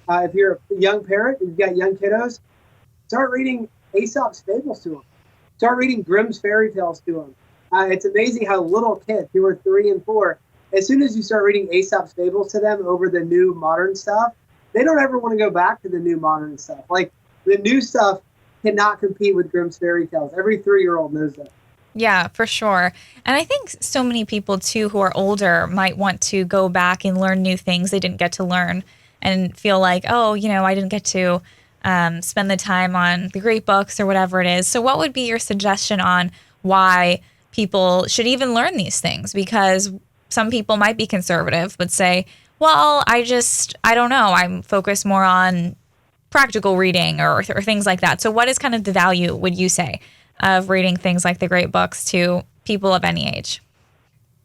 If you're a young parent, you've got young kiddos, start reading Aesop's fables to them. Start reading Grimm's fairy tales to them. It's amazing how little kids who are 3 and 4, as soon as you start reading Aesop's fables to them over the new modern stuff, they don't ever want to go back to the new modern stuff. Like the new stuff cannot compete with Grimm's fairy tales. Every 3-year-old knows that. Yeah, for sure. And I think so many people too who are older might want to go back and learn new things they didn't get to learn and feel like, oh, I didn't get to spend the time on the great books or whatever it is. So, what would be your suggestion on why people should even learn these things? Because some people might be conservative, but say, well, I don't know. I'm focused more on practical reading or things like that. So, what is kind of the value, would you say, of reading things like the great books to people of any age?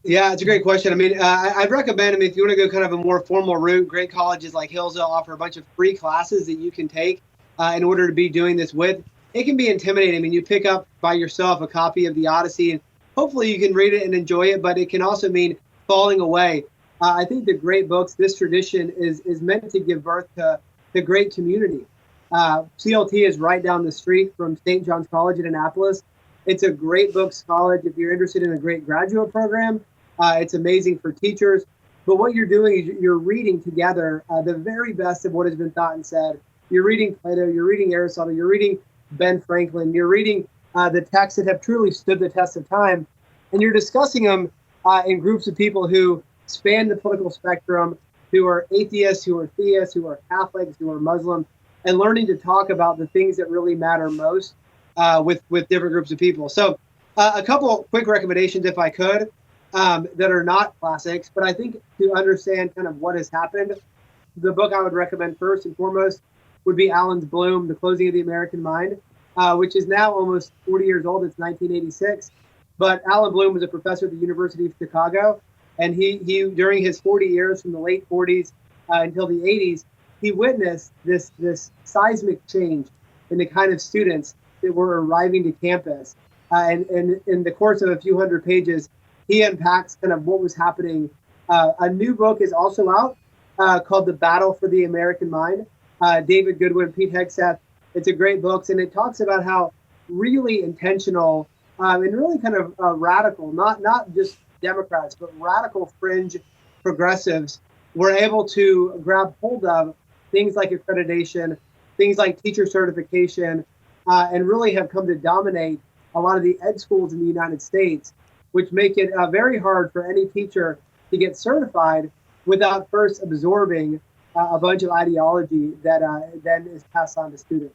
Yeah, it's a great question. I mean, I'd recommend, if you want to go kind of a more formal route, great colleges like Hillsdale offer a bunch of free classes that you can take in order to be doing this with. It can be intimidating. I mean, you pick up by yourself a copy of the Odyssey, and hopefully you can read it and enjoy it, but it can also mean falling away. I think the great books, this tradition is meant to give birth to the great community. CLT is right down the street from St. John's College in Annapolis. It's a great books college if you're interested in a great graduate program. It's amazing for teachers. But what you're doing is you're reading together the very best of what has been thought and said. You're reading Plato, you're reading Aristotle, you're reading Ben Franklin, you're reading the texts that have truly stood the test of time, and you're discussing them in groups of people who span the political spectrum, who are atheists, who are theists, who are Catholics, who are Muslim, and learning to talk about the things that really matter most with different groups of people. So a couple quick recommendations, if I could, that are not classics, but I think to understand kind of what has happened, the book I would recommend first and foremost would be Alan Bloom, The Closing of the American Mind, which is now almost 40 years old. It's 1986. But Alan Bloom was a professor at the University of Chicago, and he during his 40 years from the late 40s until the 80s, he witnessed this seismic change in the kind of students that were arriving to campus. And in the course of a few hundred pages, he unpacks kind of what was happening. A new book is also out called The Battle for the American Mind. David Goodwin, Pete Hegseth. It's a great book, and it talks about how really intentional and really kind of radical, not just Democrats, but radical fringe progressives were able to grab hold of things like accreditation, things like teacher certification, and really have come to dominate a lot of the ed schools in the United States, which make it very hard for any teacher to get certified without first absorbing a bunch of ideology that then is passed on to students.